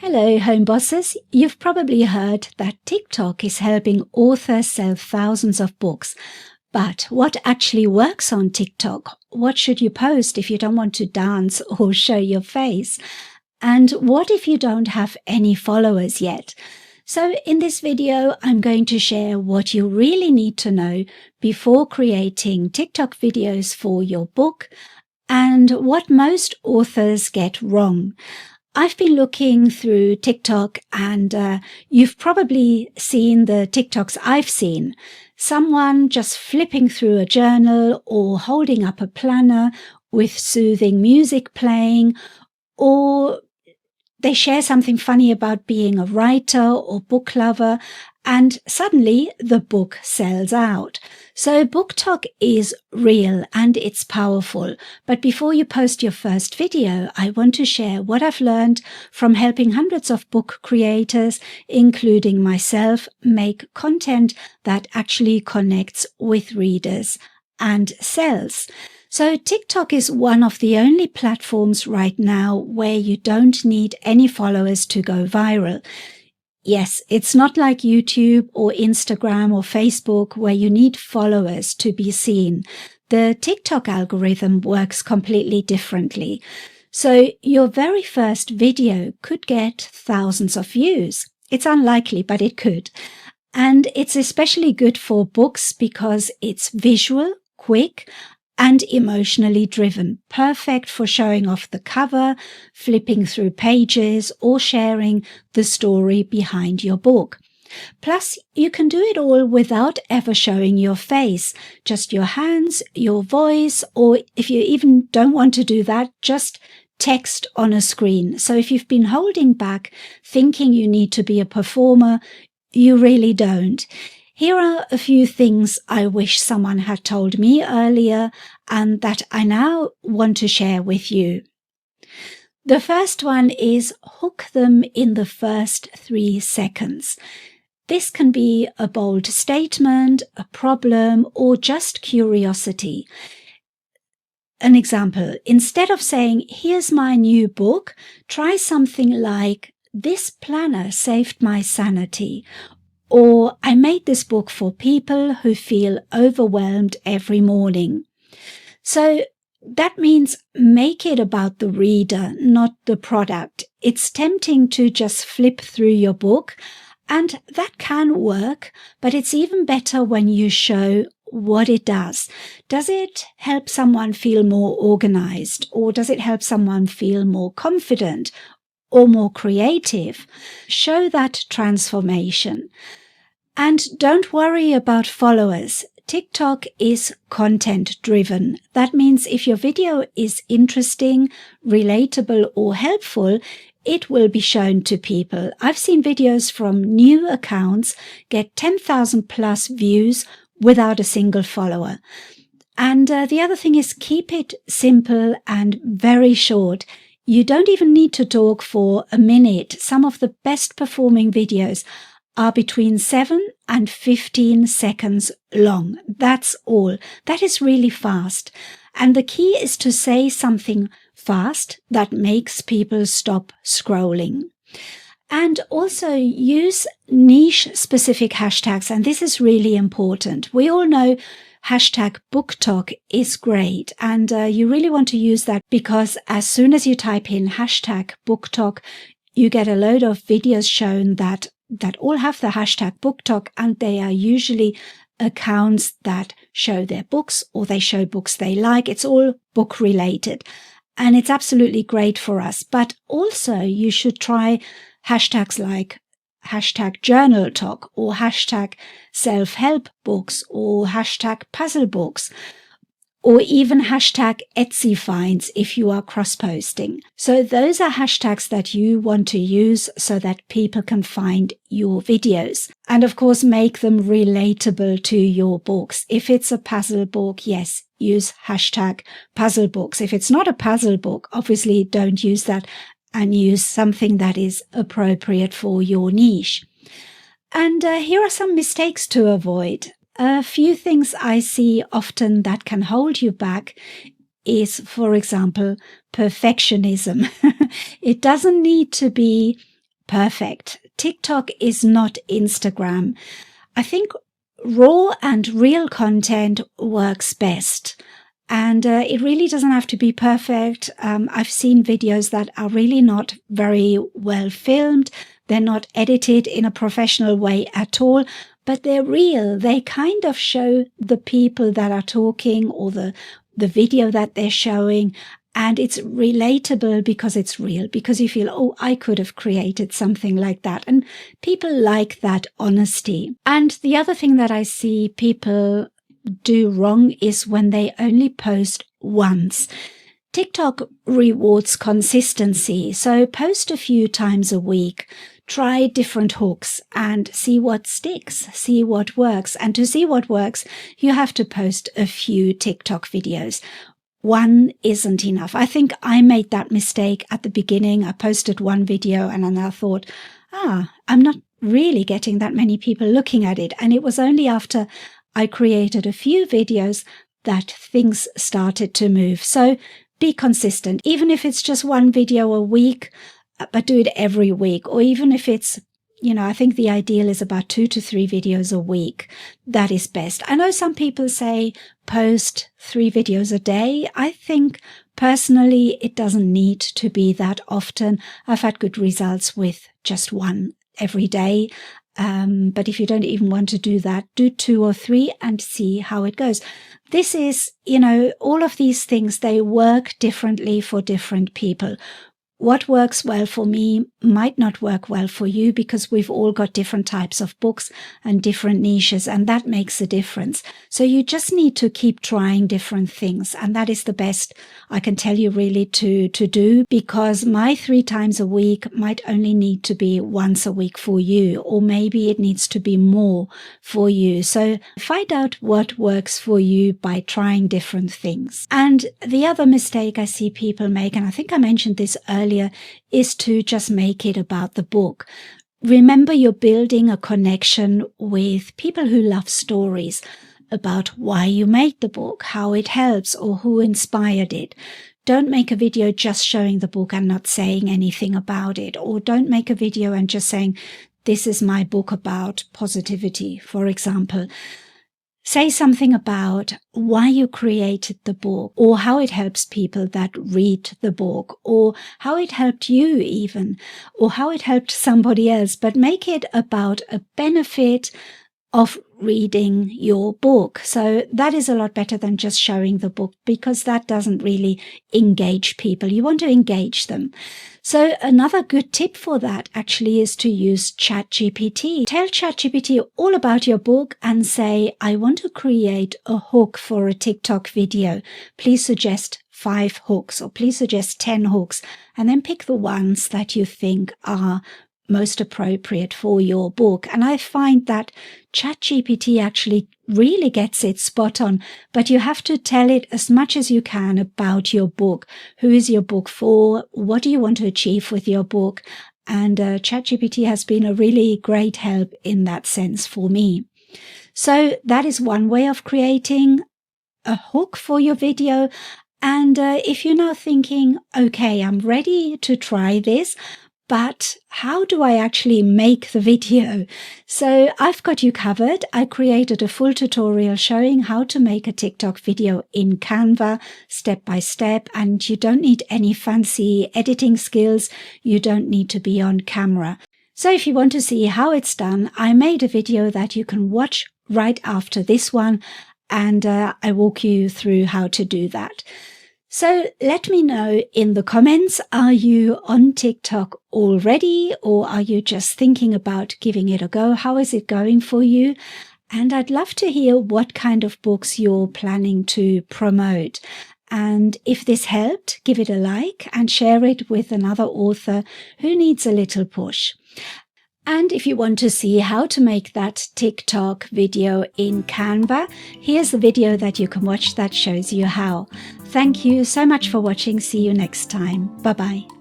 Hello, home bosses. You've probably heard that TikTok is helping authors sell thousands of books. But what actually works on TikTok? What should you post if you don't want to dance or show your face? And what if you don't have any followers yet? So in this video, I'm going to share what you really need to know before creating TikTok videos for your book and what most authors get wrong. I've been looking through TikTok and you've probably seen the TikToks I've seen. Someone just flipping through a journal or holding up a planner with soothing music playing, or they share something funny about being a writer or book lover, and suddenly the book sells out. So BookTok is real and it's powerful. But before you post your first video, I want to share what I've learned from helping hundreds of book creators, including myself, make content that actually connects with readers and sells. So TikTok is one of the only platforms right now where you don't need any followers to go viral. Yes, it's not like YouTube or Instagram or Facebook where you need followers to be seen. The TikTok algorithm works completely differently. So your very first video could get thousands of views. It's unlikely, but it could. And it's especially good for books because it's visual, quick, and emotionally driven, perfect for showing off the cover, flipping through pages, or sharing the story behind your book. Plus, you can do it all without ever showing your face, just your hands, your voice, or if you even don't want to do that, just text on a screen. So if you've been holding back, thinking you need to be a performer, you really don't. Here are a few things I wish someone had told me earlier and that I now want to share with you. The first one is hook them in the first 3 seconds. This can be a bold statement, a problem, or just curiosity. An example, instead of saying, "Here's my new book," try something like, "This planner saved my sanity," or "I made this book for people who feel overwhelmed every morning." So that means make it about the reader, not the product. It's tempting to just flip through your book, and that can work, but it's even better when you show what it does. Does it help someone feel more organized, or does it help someone feel more confident or more creative? Show that transformation. And don't worry about followers. TikTok is content driven. That means if your video is interesting, relatable, or helpful, it will be shown to people. I've seen videos from new accounts get 10,000 plus views without a single follower. And the other thing is keep it simple and very short. You don't even need to talk for a minute. Some of the best performing videos are between 7 and 15 seconds long. That's all. That is really fast. And the key is to say something fast that makes people stop scrolling. And also use niche specific hashtags. And this is really important. We all know hashtag BookTok is great. And you really want to use that because as soon as you type in hashtag BookTok, you get a load of videos shown that all have the hashtag BookTok, and they are usually accounts that show their books or they show books they like. It's all book related and it's absolutely great for us. But also you should try hashtags like hashtag journal talk or hashtag self-help books or hashtag puzzle books, or even hashtag Etsy finds if you are cross-posting. So those are hashtags that you want to use so that people can find your videos. And of course, make them relatable to your books. If it's a puzzle book, yes, use hashtag puzzle books. If it's not a puzzle book, obviously don't use that and use something that is appropriate for your niche. And here are some mistakes to avoid. A few things I see often that can hold you back is, for example, perfectionism. It doesn't need to be perfect. TikTok is not Instagram. I think raw and real content works best. And it really doesn't have to be perfect. I've seen videos that are really not very well filmed. They're not edited in a professional way at all, but they're real. They kind of show the people that are talking or the video that they're showing. And it's relatable because it's real, because you feel, oh, I could have created something like that. And people like that honesty. And the other thing that I see people do wrong is when they only post once. TikTok rewards consistency, so post a few times a week. Try different hooks and see what sticks, see what works. And to see what works, you have to post a few TikTok videos. One isn't enough. I think I made that mistake at the beginning. I posted one video and then I thought, I'm not really getting that many people looking at it. And it was only after I created a few videos that things started to move. So be consistent, even if it's just one video a week, but do it every week. Or even if it's, I think the ideal is about 2 to 3 videos a week. That is best. I know some people say post 3 videos a day. I think personally, it doesn't need to be that often. I've had good results with just one every day. But if you don't even want to do that, do 2 or 3 and see how it goes. This is, all of these things, they work differently for different people. What works well for me might not work well for you because we've all got different types of books and different niches, and that makes a difference. So you just need to keep trying different things, and that is the best I can tell you really to do, because my 3 times a week might only need to be once a week for you, or maybe it needs to be more for you. So find out what works for you by trying different things. And the other mistake I see people make, and I think I mentioned this earlier, is to just make it about the book. Remember, you're building a connection with people who love stories about why you made the book, how it helps, or who inspired it. Don't make a video just showing the book and not saying anything about it. Or don't make a video and just saying, this is my book about positivity, for example. Say something about why you created the book, or how it helps people that read the book, or how it helped you even, or how it helped somebody else, but make it about a benefit of reading your book. So that is a lot better than just showing the book, because that doesn't really engage people. You want to engage them. So another good tip for that actually is to use ChatGPT. Tell ChatGPT all about your book and say, I want to create a hook for a TikTok video. Please suggest 5 hooks, or please suggest 10 hooks, and then pick the ones that you think are most appropriate for your book. And I find that ChatGPT actually really gets it spot on, but you have to tell it as much as you can about your book. Who is your book for? What do you want to achieve with your book? And ChatGPT has been a really great help in that sense for me. So that is one way of creating a hook for your video. And if you're now thinking, okay, I'm ready to try this, but how do I actually make the video? So I've got you covered. I created a full tutorial showing how to make a TikTok video in Canva, step by step, and you don't need any fancy editing skills. You don't need to be on camera. So if you want to see how it's done, I made a video that you can watch right after this one, and I walk you through how to do that. So let me know in the comments, are you on TikTok already, or are you just thinking about giving it a go? How is it going for you? And I'd love to hear what kind of books you're planning to promote. And if this helped, give it a like and share it with another author who needs a little push. And if you want to see how to make that TikTok video in Canva, here's the video that you can watch that shows you how. Thank you so much for watching. See you next time. Bye-bye.